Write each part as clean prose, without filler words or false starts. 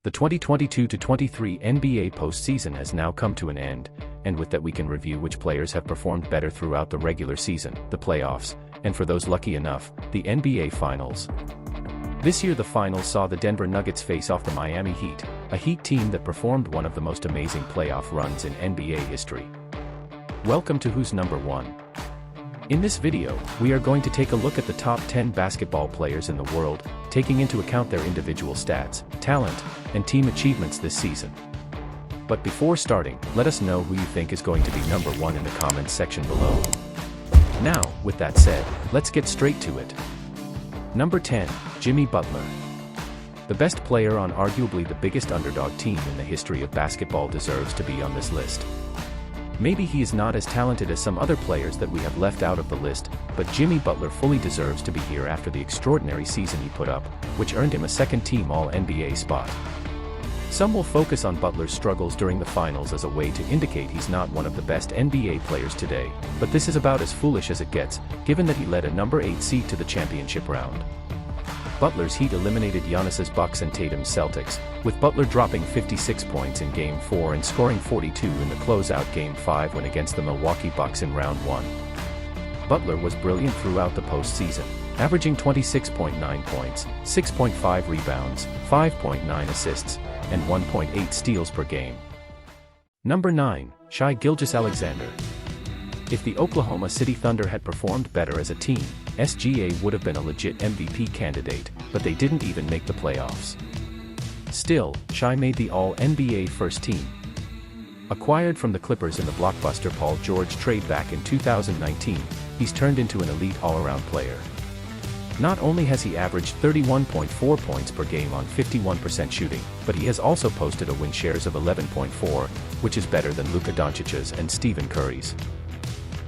The 2022-23 NBA postseason has now come to an end, and with that we can review which players have performed better throughout the regular season, the playoffs, and for those lucky enough, the NBA Finals. This year the Finals saw the Denver Nuggets face off the Miami Heat, a Heat team that performed one of the most amazing playoff runs in NBA history. Welcome to Who's Number 1. In this video, we are going to take a look at the top 10 basketball players in the world, taking into account their individual stats, talent, and team achievements this season. But before starting, let us know who you think is going to be number 1 in the comments section below. Now, with that said, let's get straight to it. Number 10, Jimmy Butler. The best player on arguably the biggest underdog team in the history of basketball deserves to be on this list. Maybe he is not as talented as some other players that we have left out of the list, but Jimmy Butler fully deserves to be here after the extraordinary season he put up, which earned him a second-team All-NBA spot. Some will focus on Butler's struggles during the finals as a way to indicate he's not one of the best NBA players today, but this is about as foolish as it gets, given that he led a number 8 seed to the championship round. Butler's Heat eliminated Giannis's Bucks and Tatum's Celtics, with Butler dropping 56 points in Game 4 and scoring 42 in the closeout Game 5 win against the Milwaukee Bucks in Round 1. Butler was brilliant throughout the postseason, averaging 26.9 points, 6.5 rebounds, 5.9 assists, and 1.8 steals per game. Number 9, Shai Gilgeous-Alexander. If the Oklahoma City Thunder had performed better as a team, SGA would have been a legit MVP candidate, but they didn't even make the playoffs. Still, Shai made the All-NBA first team. Acquired from the Clippers in the blockbuster Paul George trade back in 2019, he's turned into an elite all-around player. Not only has he averaged 31.4 points per game on 51% shooting, but he has also posted a win shares of 11.4, which is better than Luka Doncic's and Stephen Curry's.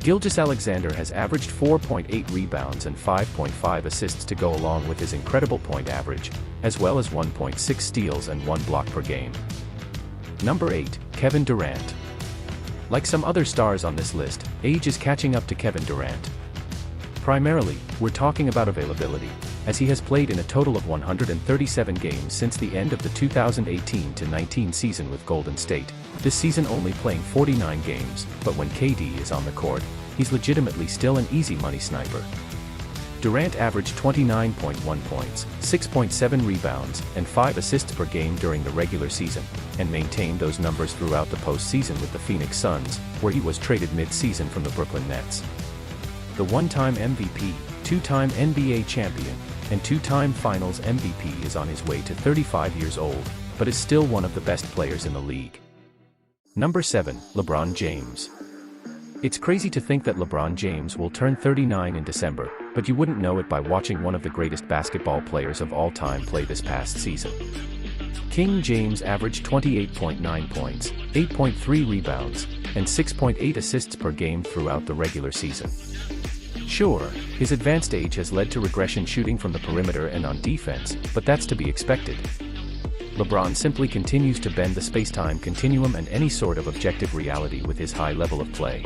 Gilgeous-Alexander has averaged 4.8 rebounds and 5.5 assists to go along with his incredible point average, as well as 1.6 steals and 1 block per game. Number 8, Kevin Durant. Like some other stars on this list, age is catching up to Kevin Durant. Primarily, we're talking about availability, as he has played in a total of 137 games since the end of the 2018-19 season with Golden State, this season only playing 49 games, but when KD is on the court, he's legitimately still an easy money sniper. Durant averaged 29.1 points, 6.7 rebounds, and 5 assists per game during the regular season, and maintained those numbers throughout the postseason with the Phoenix Suns, where he was traded mid-season from the Brooklyn Nets. The one-time MVP, two-time NBA champion, and two-time Finals MVP is on his way to 35 years old, but is still one of the best players in the league. Number 7, LeBron James. It's crazy to think that LeBron James will turn 39 in December, but you wouldn't know it by watching one of the greatest basketball players of all time play this past season. King James averaged 28.9 points, 8.3 rebounds, and 6.8 assists per game throughout the regular season. Sure, his advanced age has led to regression shooting from the perimeter and on defense, but that's to be expected. LeBron simply continues to bend the space-time continuum and any sort of objective reality with his high level of play.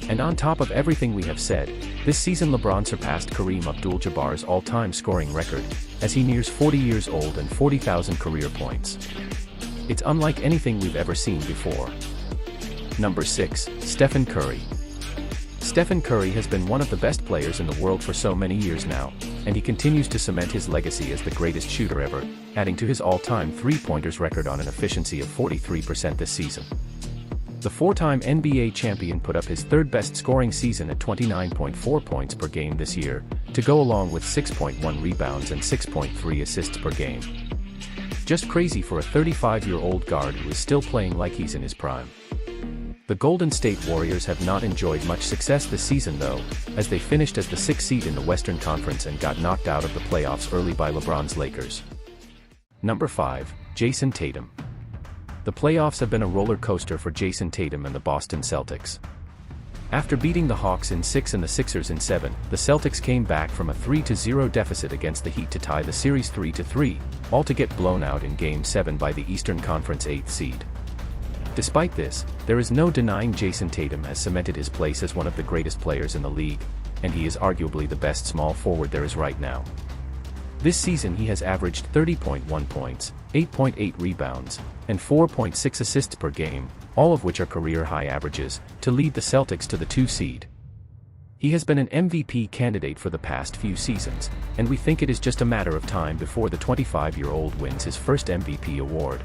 And on top of everything we have said, this season LeBron surpassed Kareem Abdul-Jabbar's all-time scoring record, as he nears 40 years old and 40,000 career points. It's unlike anything we've ever seen before. Number 6, Stephen Curry. Stephen Curry has been one of the best players in the world for so many years now, and he continues to cement his legacy as the greatest shooter ever, adding to his all-time three-pointers record on an efficiency of 43% this season. The four-time NBA champion put up his third-best scoring season at 29.4 points per game this year, to go along with 6.1 rebounds and 6.3 assists per game. Just crazy for a 35-year-old guard who is still playing like he's in his prime. The Golden State Warriors have not enjoyed much success this season though, as they finished as the 6th seed in the Western Conference and got knocked out of the playoffs early by LeBron's Lakers. Number 5, Jason Tatum. The playoffs have been a roller coaster for Jason Tatum and the Boston Celtics. After beating the Hawks in 6 and the Sixers in 7, the Celtics came back from a 3-0 deficit against the Heat to tie the series 3-3, all to get blown out in Game 7 by the Eastern Conference 8th seed. Despite this, there is no denying Jason Tatum has cemented his place as one of the greatest players in the league, and he is arguably the best small forward there is right now. This season he has averaged 30.1 points, 8.8 rebounds, and 4.6 assists per game, all of which are career-high averages, to lead the Celtics to the 2 seed. He has been an MVP candidate for the past few seasons, and we think it is just a matter of time before the 25-year-old wins his first MVP award.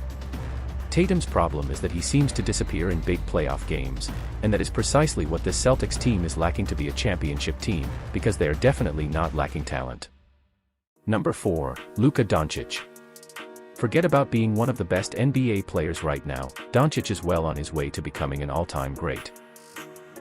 Tatum's problem is that he seems to disappear in big playoff games, and that is precisely what this Celtics team is lacking to be a championship team, because they are definitely not lacking talent. Number 4, Luka Doncic. Forget about being one of the best NBA players right now, Doncic is well on his way to becoming an all-time great.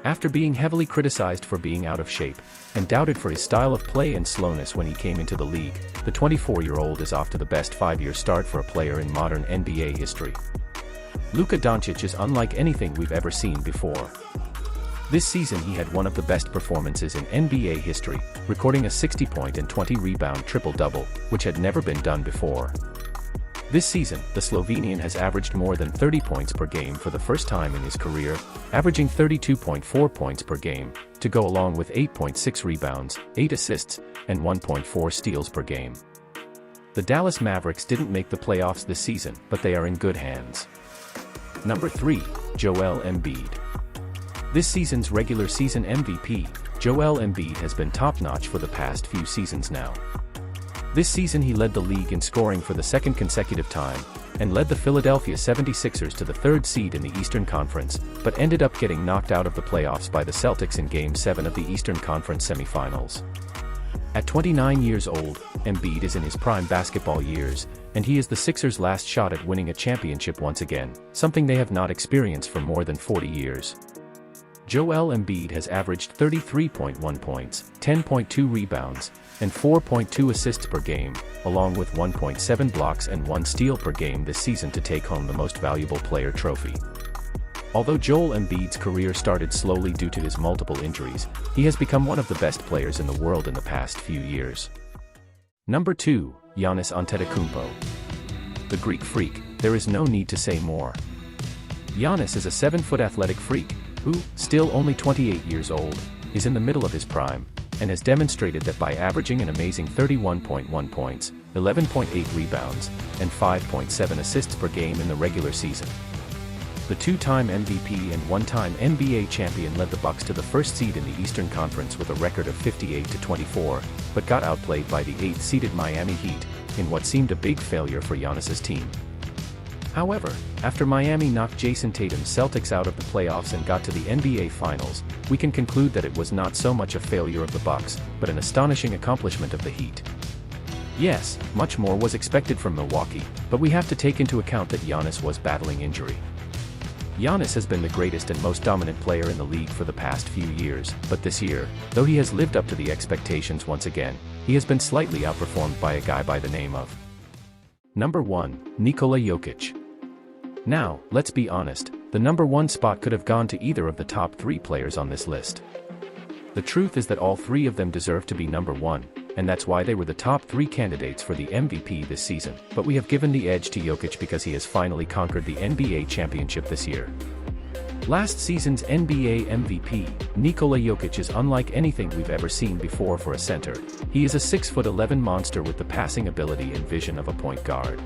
After being heavily criticized for being out of shape, and doubted for his style of play and slowness when he came into the league, the 24-year-old is off to the best 5-year start for a player in modern NBA history. Luka Doncic is unlike anything we've ever seen before. This season he had one of the best performances in NBA history, recording a 60-point and 20-rebound triple-double, which had never been done before. This season, the Slovenian has averaged more than 30 points per game for the first time in his career, averaging 32.4 points per game, to go along with 8.6 rebounds, 8 assists, and 1.4 steals per game. The Dallas Mavericks didn't make the playoffs this season, but they are in good hands. Number 3, Joel Embiid. This season's regular season MVP, Joel Embiid has been top-notch for the past few seasons now. This season he led the league in scoring for the second consecutive time, and led the Philadelphia 76ers to the 3rd seed in the Eastern Conference, but ended up getting knocked out of the playoffs by the Celtics in Game 7 of the Eastern Conference semifinals. At 29 years old, Embiid is in his prime basketball years, and he is the Sixers' last shot at winning a championship once again, something they have not experienced for more than 40 years. Joel Embiid has averaged 33.1 points, 10.2 rebounds, and 4.2 assists per game, along with 1.7 blocks and 1 steal per game this season to take home the Most Valuable Player trophy. Although Joel Embiid's career started slowly due to his multiple injuries, he has become one of the best players in the world in the past few years. Number 2, Giannis Antetokounmpo. The Greek Freak, there is no need to say more. Giannis is a 7-foot athletic freak, who, still only 28 years old, is in the middle of his prime, and has demonstrated that by averaging an amazing 31.1 points, 11.8 rebounds, and 5.7 assists per game in the regular season. The 2-time MVP and 1-time NBA champion led the Bucks to the 1st seed in the Eastern Conference with a record of 58-24, but got outplayed by the 8th-seeded Miami Heat, in what seemed a big failure for Giannis's team. However, after Miami knocked Jason Tatum's Celtics out of the playoffs and got to the NBA Finals, we can conclude that it was not so much a failure of the Bucks, but an astonishing accomplishment of the Heat. Yes, much more was expected from Milwaukee, but we have to take into account that Giannis was battling injury. Giannis has been the greatest and most dominant player in the league for the past few years, but this year, though he has lived up to the expectations once again, he has been slightly outperformed by a guy by the name of Number 1, Nikola Jokic. Now, let's be honest, the number 1 spot could have gone to either of the top 3 players on this list. The truth is that all 3 of them deserve to be number 1, and that's why they were the top 3 candidates for the MVP this season, but we have given the edge to Jokic because he has finally conquered the NBA championship this year. Last season's NBA MVP, Nikola Jokic is unlike anything we've ever seen before for a center. He is a 6'11" monster with the passing ability and vision of a point guard.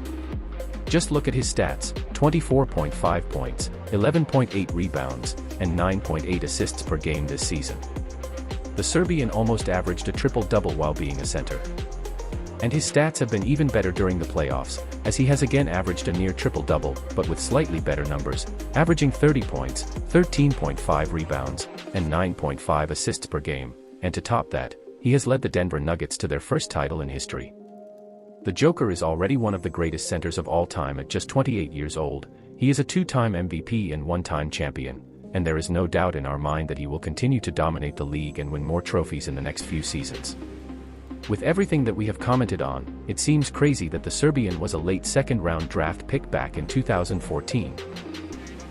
Just look at his stats: 24.5 points, 11.8 rebounds, and 9.8 assists per game this season. The Serbian almost averaged a triple-double while being a center. And his stats have been even better during the playoffs, as he has again averaged a near triple-double, but with slightly better numbers, averaging 30 points, 13.5 rebounds, and 9.5 assists per game, and to top that, he has led the Denver Nuggets to their first title in history. The Joker is already one of the greatest centers of all time at just 28 years old. He is a 2-time MVP and 1-time champion, and there is no doubt in our mind that he will continue to dominate the league and win more trophies in the next few seasons. With everything that we have commented on, it seems crazy that the Serbian was a late 2nd-round draft pick back in 2014.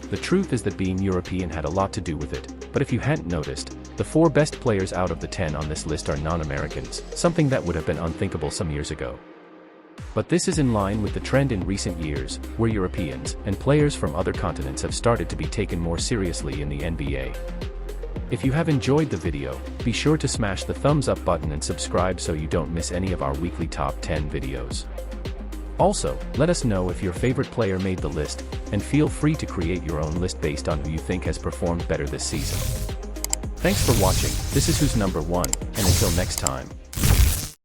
The truth is that being European had a lot to do with it, but if you hadn't noticed, the 4 best players out of the 10 on this list are non-Americans, something that would have been unthinkable some years ago. But this is in line with the trend in recent years, where Europeans and players from other continents have started to be taken more seriously in the NBA. If you have enjoyed the video, be sure to smash the thumbs up button and subscribe so you don't miss any of our weekly top 10 videos. Also, let us know if your favorite player made the list, and feel free to create your own list based on who you think has performed better this season. Thanks for watching. This is Who's Number 1, and until next time.